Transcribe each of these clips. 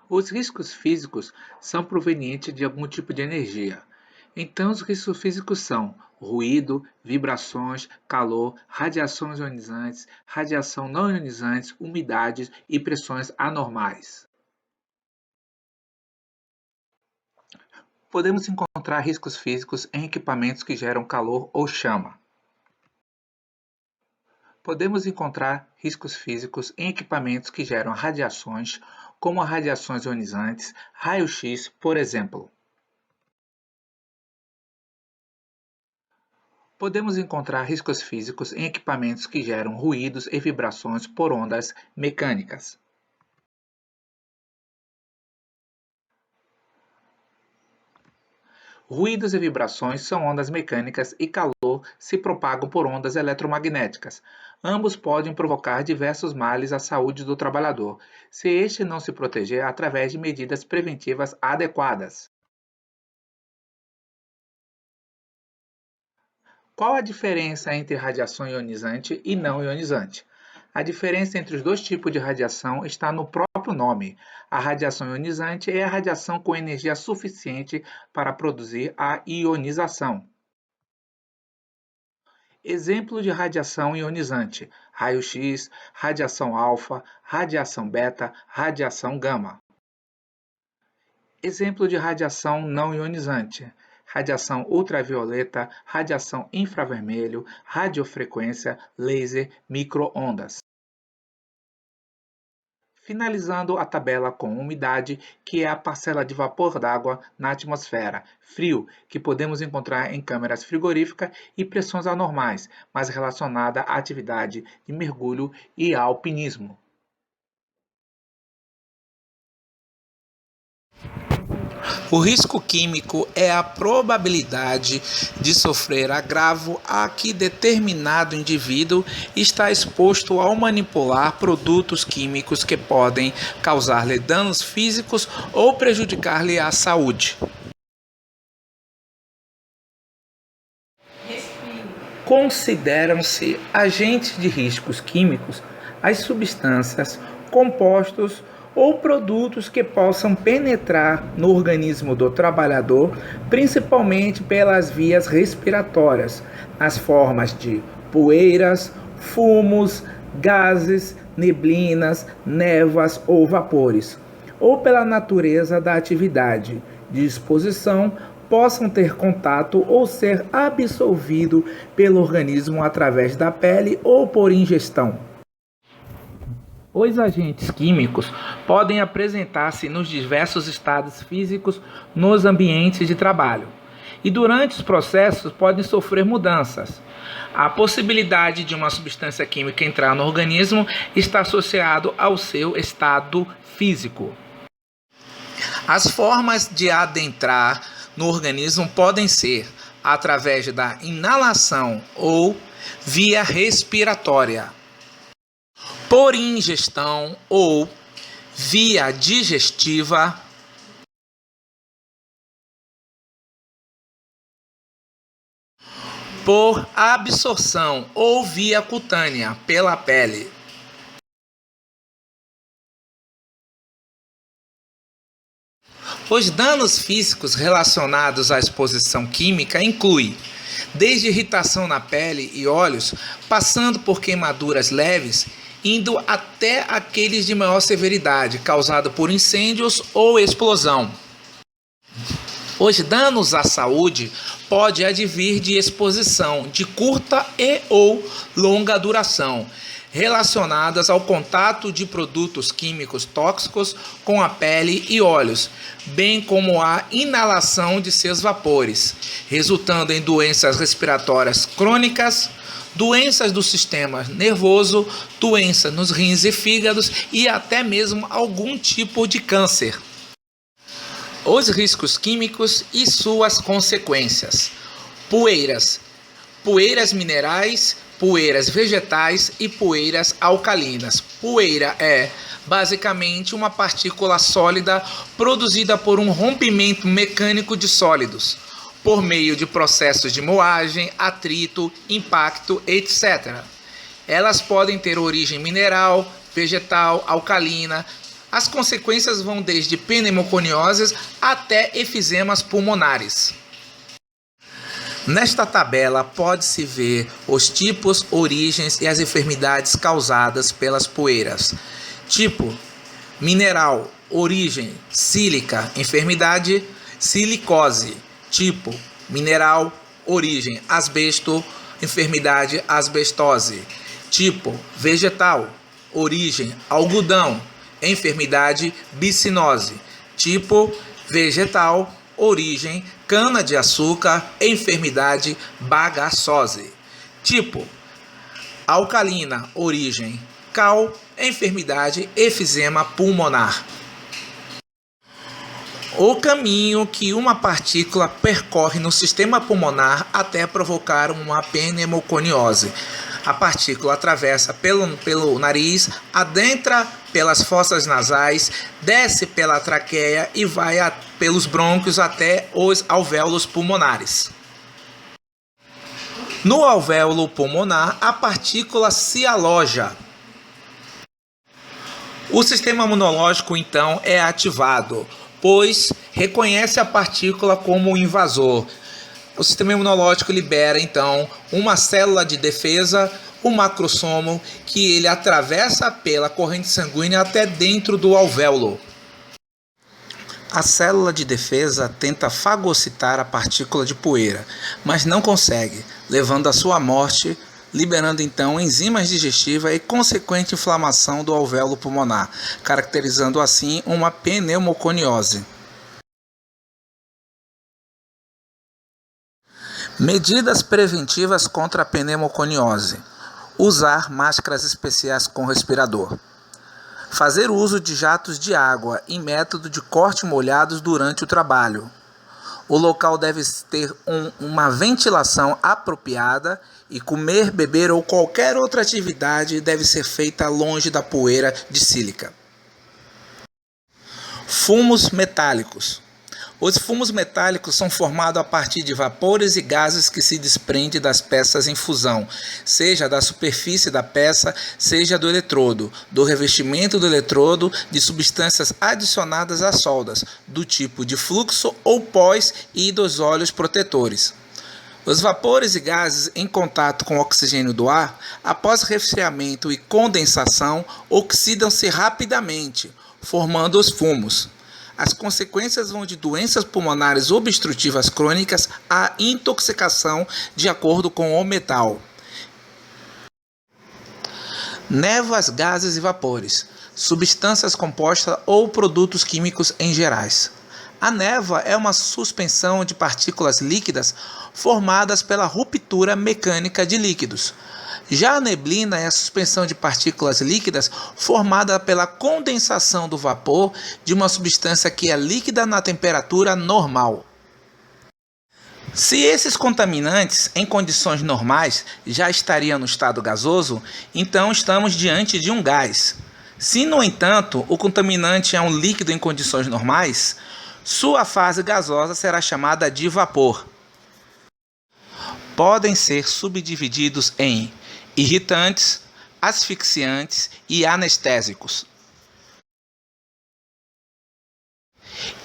Os riscos físicos são provenientes de algum tipo de energia. Então, os riscos físicos são ruído, vibrações, calor, radiações ionizantes, radiação não ionizantes, umidades e pressões anormais. Podemos encontrar riscos físicos em equipamentos que geram calor ou chama. Podemos encontrar riscos físicos em equipamentos que geram radiações, como as radiações ionizantes, raio-x, por exemplo. Podemos encontrar riscos físicos em equipamentos que geram ruídos e vibrações por ondas mecânicas. Ruídos e vibrações são ondas mecânicas e calor se propagam por ondas eletromagnéticas. Ambos podem provocar diversos males à saúde do trabalhador, se este não se proteger através de medidas preventivas adequadas. Qual a diferença entre radiação ionizante e não ionizante? A diferença entre os dois tipos de radiação está no próprio nome. A radiação ionizante é a radiação com energia suficiente para produzir a ionização. Exemplo de radiação ionizante: raio-x, radiação alfa, radiação beta, radiação gama. Exemplo de radiação não ionizante: radiação ultravioleta, radiação infravermelho, radiofrequência, laser, micro-ondas. Finalizando a tabela com umidade, que é a parcela de vapor d'água na atmosfera, frio, que podemos encontrar em câmeras frigoríficas, e pressões anormais, mas relacionada à atividade de mergulho e alpinismo. O risco químico é a probabilidade de sofrer agravo a que determinado indivíduo está exposto ao manipular produtos químicos que podem causar-lhe danos físicos ou prejudicar-lhe a saúde. Consideram-se agentes de riscos químicos as substâncias, compostos ou produtos que possam penetrar no organismo do trabalhador, principalmente pelas vias respiratórias, nas formas de poeiras, fumos, gases, neblinas, névoas ou vapores, ou pela natureza da atividade de exposição, possam ter contato ou ser absorvido pelo organismo através da pele ou por ingestão. Os agentes químicos podem apresentar-se nos diversos estados físicos nos ambientes de trabalho e durante os processos podem sofrer mudanças. A possibilidade de uma substância química entrar no organismo está associado ao seu estado físico. As formas de adentrar no organismo podem ser através da inalação ou via respiratória, por ingestão ou via digestiva, por absorção ou via cutânea, pela pele. Os danos físicos relacionados à exposição química incluem desde irritação na pele e olhos, passando por queimaduras leves, indo até aqueles de maior severidade, causado por incêndios ou explosão. Os danos à saúde podem advir de exposição de curta e ou longa duração, relacionadas ao contato de produtos químicos tóxicos com a pele e olhos, bem como a inalação de seus vapores, resultando em doenças respiratórias crônicas, doenças do sistema nervoso, doenças nos rins e fígados e até mesmo algum tipo de câncer. Os riscos químicos e suas consequências. Poeiras. Poeiras minerais, poeiras vegetais e poeiras alcalinas. Poeira é basicamente uma partícula sólida produzida por um rompimento mecânico de sólidos, por meio de processos de moagem, atrito, impacto, etc. Elas podem ter origem mineral, vegetal, alcalina, As consequências vão desde pneumoconioses até efezemas pulmonares. Nesta tabela pode-se ver os tipos, origens e as enfermidades causadas pelas poeiras. Tipo: mineral, origem, sílica, enfermidade, silicose. Tipo: mineral, origem, asbesto, enfermidade, asbestose. Tipo: vegetal, origem, algodão, enfermidade, bicinose. Tipo: vegetal, origem, cana-de-açúcar, enfermidade, bagaçose. Tipo: alcalina, origem, cal, enfermidade, efizema pulmonar. O caminho que uma partícula percorre no sistema pulmonar até provocar uma pneumoconiose. A partícula atravessa pelo nariz, adentra pelas fossas nasais, desce pela traqueia e vai pelos brônquios até os alvéolos pulmonares. No alvéolo pulmonar, a partícula se aloja. O sistema imunológico, então, é ativado, pois reconhece a partícula como invasor. O sistema imunológico libera, então, uma célula de defesa, o macrosomo, que ele atravessa pela corrente sanguínea até dentro do alvéolo. A célula de defesa tenta fagocitar a partícula de poeira, mas não consegue, levando à sua morte, liberando então enzimas digestivas e consequente inflamação do alvéolo pulmonar, caracterizando assim uma pneumoconiose. Medidas preventivas contra a pneumoconiose: usar máscaras especiais com respirador. Fazer uso de jatos de água e método de corte molhados durante o trabalho. O local deve ter uma ventilação apropriada e comer, beber ou qualquer outra atividade deve ser feita longe da poeira de sílica. Fumos metálicos. Os fumos metálicos são formados a partir de vapores e gases que se desprendem das peças em fusão, seja da superfície da peça, seja do eletrodo, do revestimento do eletrodo, de substâncias adicionadas às soldas, do tipo de fluxo ou pós e dos óleos protetores. Os vapores e gases em contato com o oxigênio do ar, após resfriamento e condensação, oxidam-se rapidamente, formando os fumos. As consequências vão de doenças pulmonares obstrutivas crônicas à intoxicação de acordo com o metal. Névoas, gases e vapores, substâncias compostas ou produtos químicos em gerais. A névoa é uma suspensão de partículas líquidas formadas pela ruptura mecânica de líquidos. Já a neblina é a suspensão de partículas líquidas formada pela condensação do vapor de uma substância que é líquida na temperatura normal. Se esses contaminantes, em condições normais, já estariam no estado gasoso, então estamos diante de um gás. Se, no entanto, o contaminante é um líquido em condições normais, sua fase gasosa será chamada de vapor. Podem ser subdivididos em irritantes, asfixiantes e anestésicos.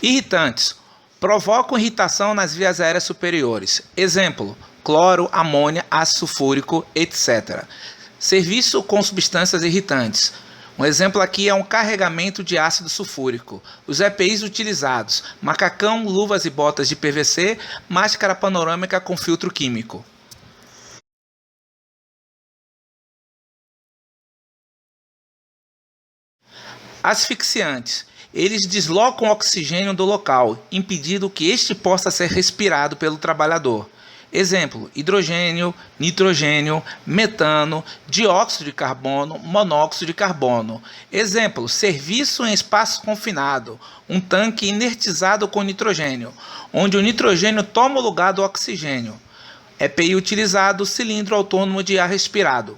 Irritantes provocam irritação nas vias aéreas superiores. Exemplo: cloro, amônia, ácido sulfúrico, etc. Serviço com substâncias irritantes. Um exemplo aqui é um carregamento de ácido sulfúrico. Os EPIs utilizados: macacão, luvas e botas de PVC, máscara panorâmica com filtro químico. Asfixiantes. Eles deslocam o oxigênio do local, impedindo que este possa ser respirado pelo trabalhador. Exemplo: hidrogênio, nitrogênio, metano, dióxido de carbono, monóxido de carbono. Exemplo: serviço em espaço confinado, um tanque inertizado com nitrogênio, onde o nitrogênio toma o lugar do oxigênio. EPI utilizado: cilindro autônomo de ar respirado.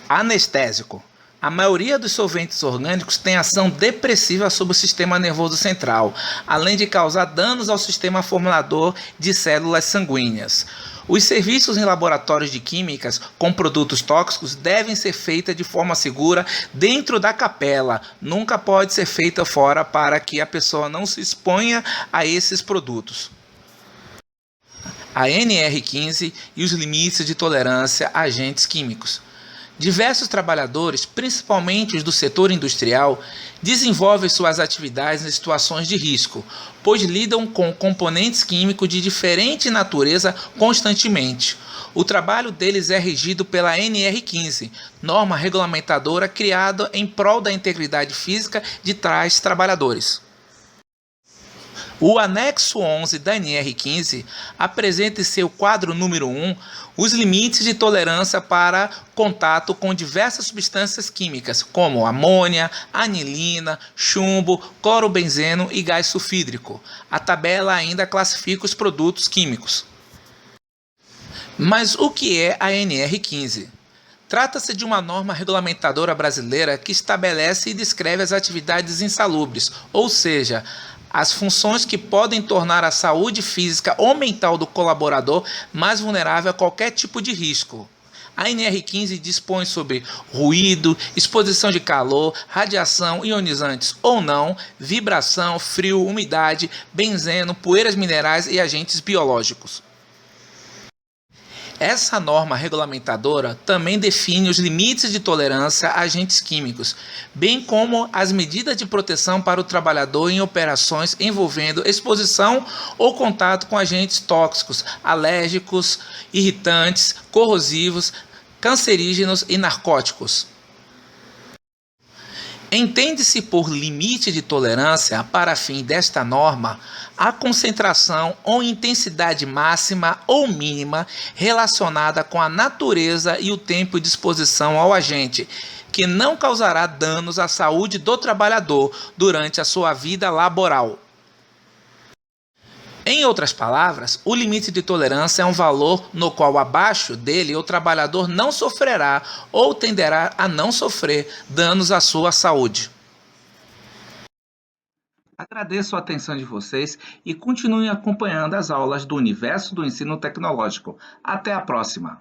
Anestésico. A maioria dos solventes orgânicos tem ação depressiva sobre o sistema nervoso central, além de causar danos ao sistema formulador de células sanguíneas. Os serviços em laboratórios de químicas com produtos tóxicos devem ser feitos de forma segura dentro da capela. Nunca pode ser feita fora para que a pessoa não se exponha a esses produtos. A NR15 e os limites de tolerância a agentes químicos. Diversos trabalhadores, principalmente os do setor industrial, desenvolvem suas atividades em situações de risco, pois lidam com componentes químicos de diferente natureza constantemente. O trabalho deles é regido pela NR15, norma regulamentadora criada em prol da integridade física de tais trabalhadores. O anexo 11 da NR15 apresenta em seu quadro número 1 os limites de tolerância para contato com diversas substâncias químicas, como amônia, anilina, chumbo, clorobenzeno e gás sulfídrico. A tabela ainda classifica os produtos químicos. Mas o que é a NR15? Trata-se de uma norma regulamentadora brasileira que estabelece e descreve as atividades insalubres, ou seja, as funções que podem tornar a saúde física ou mental do colaborador mais vulnerável a qualquer tipo de risco. A NR15 dispõe sobre ruído, exposição de calor, radiação ionizantes ou não, vibração, frio, umidade, benzeno, poeiras minerais e agentes biológicos. Essa norma regulamentadora também define os limites de tolerância a agentes químicos, bem como as medidas de proteção para o trabalhador em operações envolvendo exposição ou contato com agentes tóxicos, alérgicos, irritantes, corrosivos, cancerígenos e narcóticos. Entende-se por limite de tolerância, para fim desta norma, a concentração ou intensidade máxima ou mínima relacionada com a natureza e o tempo de exposição ao agente, que não causará danos à saúde do trabalhador durante a sua vida laboral. Em outras palavras, o limite de tolerância é um valor no qual abaixo dele o trabalhador não sofrerá ou tenderá a não sofrer danos à sua saúde. Agradeço a atenção de vocês e continuem acompanhando as aulas do Universo do Ensino Tecnológico. Até a próxima!